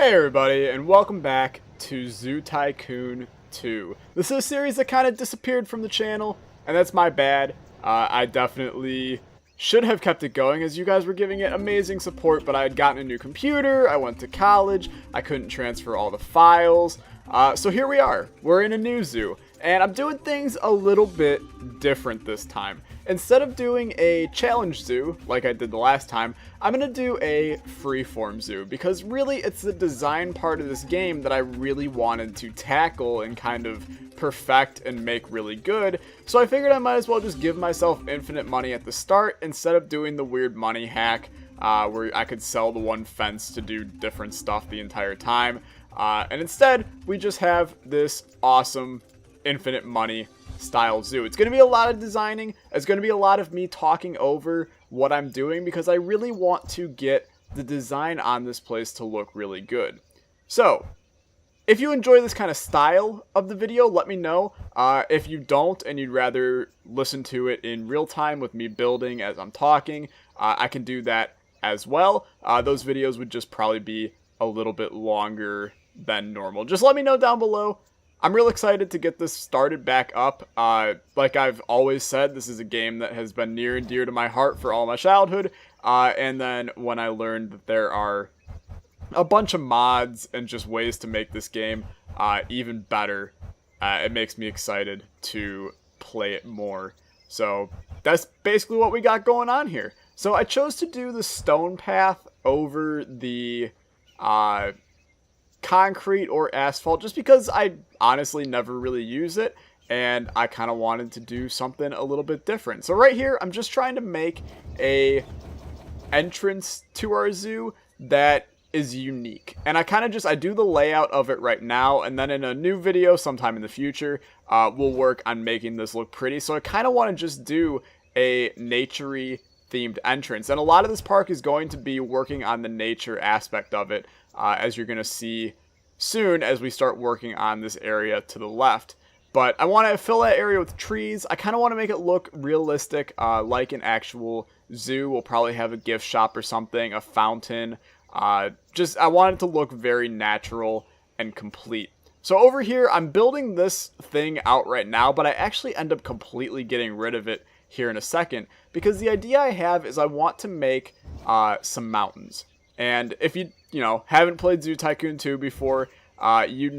Hey everybody, and welcome back to Zoo Tycoon 2. This is a series that kind of disappeared from the channel, and that's my bad. I definitely should have kept it going as you guys were giving it amazing support, but I had gotten a new computer, I went to college, I couldn't transfer all the files. So here we are, we're in a new zoo, and I'm doing things a little bit different this time. Instead of doing a challenge zoo, like I did the last time, I'm going to do a freeform zoo, because really it's the design part of this game that I really wanted to tackle and kind of perfect and make really good, so I figured I might as well just give myself infinite money at the start instead of doing the weird money hack where I could sell the one fence to do different stuff the entire time, and instead we just have this awesome infinite money style zoo. It's going to be a lot of designing. It's going to be a lot of me talking over what I'm doing because I really want to get the design on this place to look really good. So, if you enjoy this kind of style of the video, let me know. If you don't and you'd rather listen to it in real time with me building as I'm talking, I can do that as well. Those videos would just probably be a little bit longer than normal. Just let me know down below. I'm real excited to get this started back up. Like I've always said, this is a game that has been near and dear to my heart for all my childhood. And then when I learned that there are a bunch of mods and just ways to make this game even better, it makes me excited to play it more. So that's basically what we got going on here. So I chose to do the stone path over the concrete or asphalt just because I honestly never really use it and I kind of wanted to do something a little bit different. So right here I'm just trying to make a entrance to our zoo that is unique, and I do the layout of it right now, and then in a new video sometime in the future we'll work on making this look pretty. So I kind of want to just do a nature-y themed entrance, and a lot of this park is going to be working on the nature aspect of it, as you're going to see soon as we start working on this area to the left. But I want to fill that area with trees. I kind of want to make it look realistic, like an actual zoo. We'll probably have a gift shop or something, a fountain. I want it to look very natural and complete. So over here, I'm building this thing out right now, but I actually end up completely getting rid of it here in a second, because the idea I have is I want to make some mountains. And if you haven't played Zoo Tycoon 2 before, you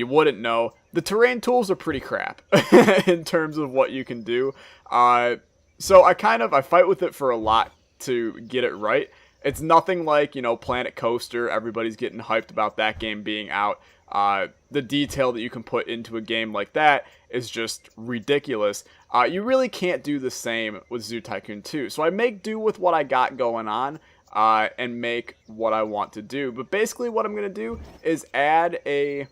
wouldn't know, the terrain tools are pretty crap in terms of what you can do. So I fight with it for a lot to get it right. It's nothing like, Planet Coaster. Everybody's getting hyped about that game being out. The detail that you can put into a game like that is just ridiculous. You really can't do the same with Zoo Tycoon 2. So I make do with what I got going on, and make what I want to do. But basically what I'm going to do is add a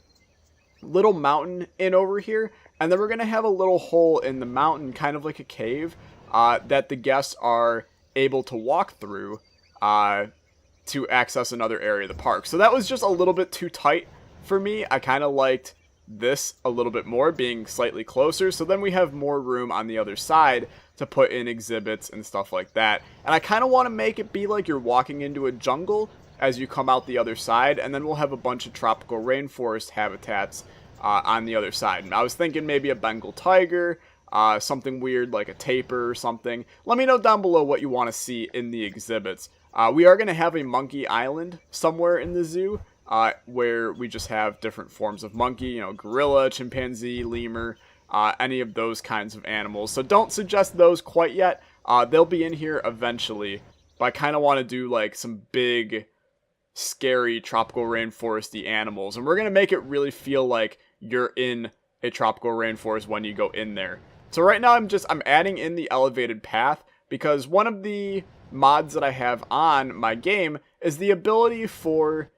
little mountain in over here, and then we're going to have a little hole in the mountain, kind of like a cave, that the guests are able to walk through to access another area of the park. So that was just a little bit too tight for me. I kind of liked this a little bit more, being slightly closer, so then we have more room on the other side to put in exhibits and stuff like that. And I kind of want to make it be like you're walking into a jungle as you come out the other side, and then we'll have a bunch of tropical rainforest habitats on the other side. And I was thinking maybe a Bengal tiger, something weird like a tapir or something. Let me know down below what you want to see in the exhibits. We are going to have a monkey island somewhere in the zoo, where we just have different forms of monkey, gorilla, chimpanzee, lemur, any of those kinds of animals. So don't suggest those quite yet. They'll be in here eventually, but I kind of want to do like some big, scary tropical rainforesty animals, and we're going to make it really feel like you're in a tropical rainforest when you go in there. So right now I'm adding in the elevated path, because one of the mods that I have on my game is the ability for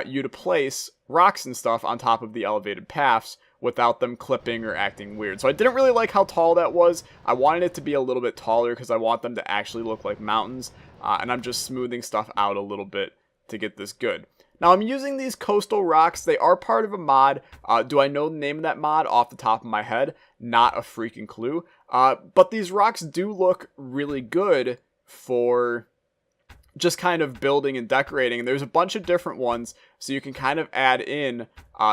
you to place rocks and stuff on top of the elevated paths without them clipping or acting weird. So I didn't really like how tall that was. I wanted it to be a little bit taller because I want them to actually look like mountains, and I'm just smoothing stuff out a little bit to get this good. Now I'm using these coastal rocks. They are part of a mod. Do I know the name of that mod off the top of my head? Not a freaking clue. But these rocks do look really good for just kind of building and decorating. And there's a bunch of different ones, so you can kind of add in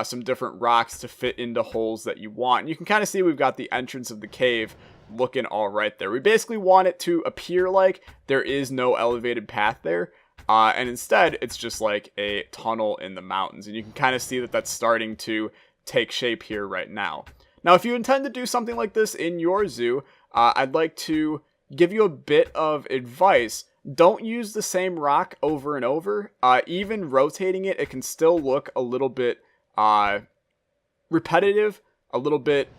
some different rocks to fit into holes that you want. And you can kind of see we've got the entrance of the cave looking all right there. We basically want it to appear like there is no elevated path there, and instead it's just like a tunnel in the mountains. And you can kind of see that that's starting to take shape here right now. Now, if you intend to do something like this in your zoo, I'd like to give you a bit of advice. Don't use the same rock over and over. Even rotating it, it can still look a little bit repetitive, a little bit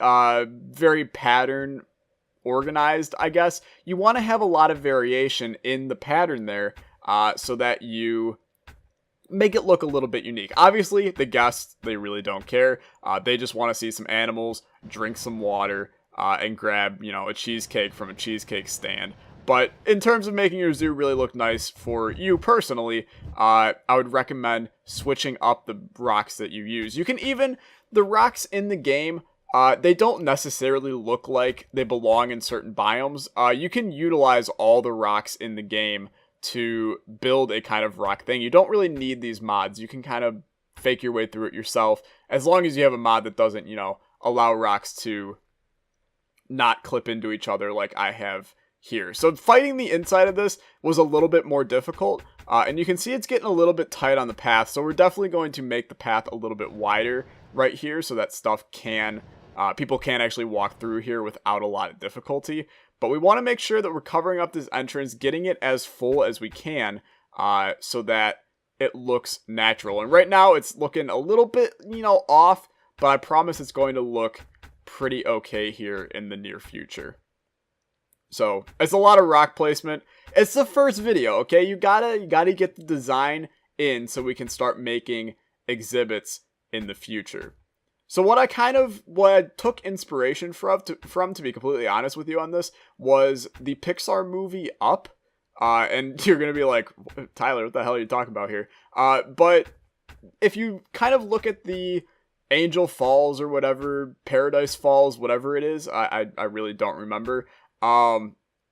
very pattern organized, I guess. You want to have a lot of variation in the pattern there, so that you make it look a little bit unique. Obviously, the guests, they really don't care. They just want to see some animals, drink some water, and grab, a cheesecake from a cheesecake stand. But in terms of making your zoo really look nice for you personally, I would recommend switching up the rocks that you use. You can even, the rocks in the game, they don't necessarily look like they belong in certain biomes. You can utilize all the rocks in the game to build a kind of rock thing. You don't really need these mods. You can kind of fake your way through it yourself, as long as you have a mod that doesn't, allow rocks to not clip into each other like I have here. So fighting the inside of this was a little bit more difficult, and you can see it's getting a little bit tight on the path, so we're definitely going to make the path a little bit wider right here so that people can actually walk through here without a lot of difficulty. But we want to make sure that we're covering up this entrance, getting it as full as we can, so that it looks natural. And right now it's looking a little bit, off, but I promise it's going to look pretty okay here in the near future. So it's a lot of rock placement. It's the first video, okay? You gotta get the design in so we can start making exhibits in the future. So what I took inspiration from, to be completely honest with you on this, was the Pixar movie Up. And you're going to be like, Tyler, what the hell are you talking about here? But if you kind of look at the Angel Falls or whatever, Paradise Falls, whatever it is, I really don't remember.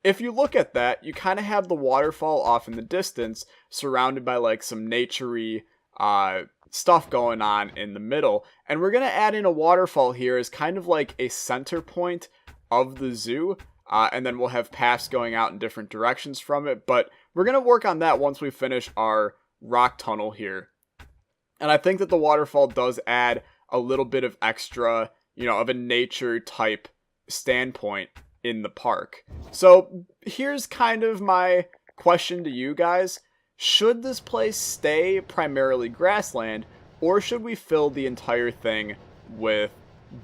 If you look at that, you kind of have the waterfall off in the distance, surrounded by like some naturey stuff going on in the middle. And we're going to add in a waterfall here as kind of like a center point of the zoo. And then we'll have paths going out in different directions from it. But we're going to work on that once we finish our rock tunnel here. And I think that the waterfall does add a little bit of extra, of a nature type standpoint in the park. So here's kind of my question to you guys. Should this place stay primarily grassland, or should we fill the entire thing with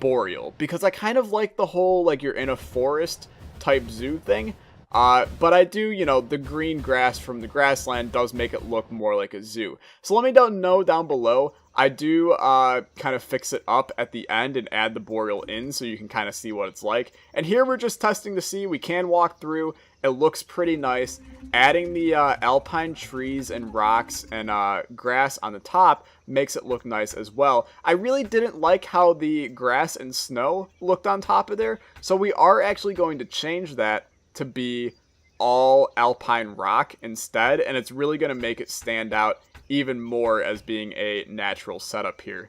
boreal? Because I kind of like the whole, like, you're in a forest type zoo thing. But I do, the green grass from the grassland does make it look more like a zoo. So let me know down below. I do kind of fix it up at the end and add the boreal in so you can kind of see what it's like. And here we're just testing to see. We can walk through. It looks pretty nice. Adding the alpine trees and rocks and grass on the top makes it look nice as well. I really didn't like how the grass and snow looked on top of there. So we are actually going to change that to be all alpine rock instead, and it's really going to make it stand out even more as being a natural setup here.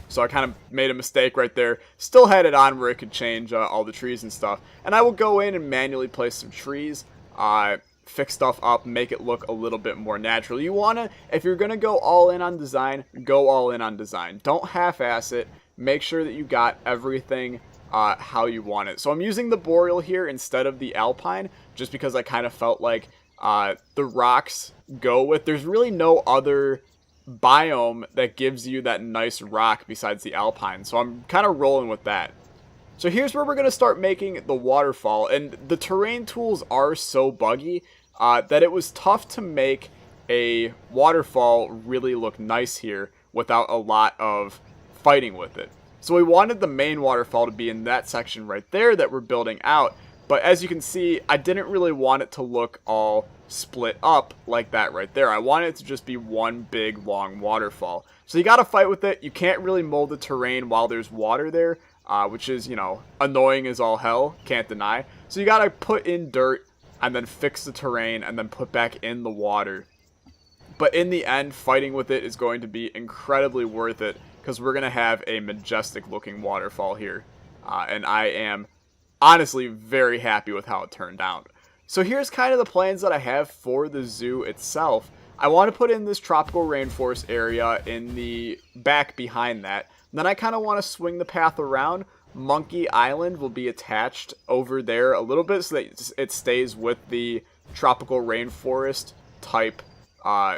So I kind of made a mistake right there. Still had it on where it could change all the trees and stuff. And I will go in and manually place some trees, fix stuff up, make it look a little bit more natural. You want to, if you're going to go all in on design, go all in on design. Don't half-ass it. Make sure that you got everything how you want it. So I'm using the boreal here instead of the alpine, just because I kind of felt like the rocks go with. There's really no other biome that gives you that nice rock besides the alpine, so I'm kind of rolling with that. So here's where we're going to start making the waterfall, and the terrain tools are so buggy that it was tough to make a waterfall really look nice here without a lot of fighting with it. So we wanted the main waterfall to be in that section right there that we're building out. But as you can see, I didn't really want it to look all split up like that right there. I wanted it to just be one big, long waterfall. So you got to fight with it. You can't really mold the terrain while there's water there, which is, annoying as all hell. Can't deny. So you got to put in dirt, and then fix the terrain, and then put back in the water. But in the end, fighting with it is going to be incredibly worth it, because we're going to have a majestic looking waterfall here. And I am honestly very happy with how it turned out. So here's kind of the plans that I have for the zoo itself. I want to put in this tropical rainforest area in the back behind that. Then I kind of want to swing the path around. Monkey Island will be attached over there a little bit so that it stays with the tropical rainforest type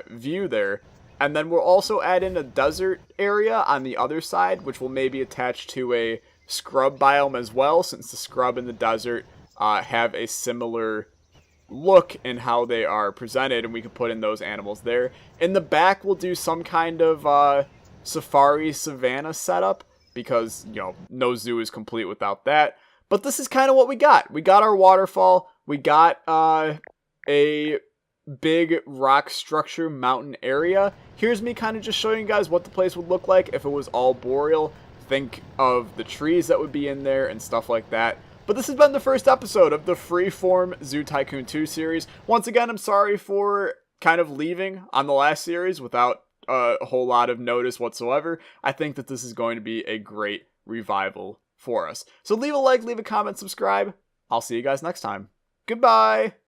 view there. And then we'll also add in a desert area on the other side, which will maybe attach to a scrub biome as well, since the scrub and the desert have a similar look in how they are presented, and we can put in those animals there. In the back, we'll do some kind of safari savanna setup, because, you know, no zoo is complete without that. But this is kind of what we got. We got our waterfall. We got a big rock structure mountain area. Here's me kind of just showing you guys what the place would look like if it was all boreal. Think of the trees that would be in there and stuff like that. But this has been the first episode of the Freeform Zoo Tycoon 2 series. Once again, I'm sorry for kind of leaving on the last series without a whole lot of notice whatsoever. I think that this is going to be a great revival for us. So leave a like, leave a comment, subscribe. I'll see you guys next time. Goodbye!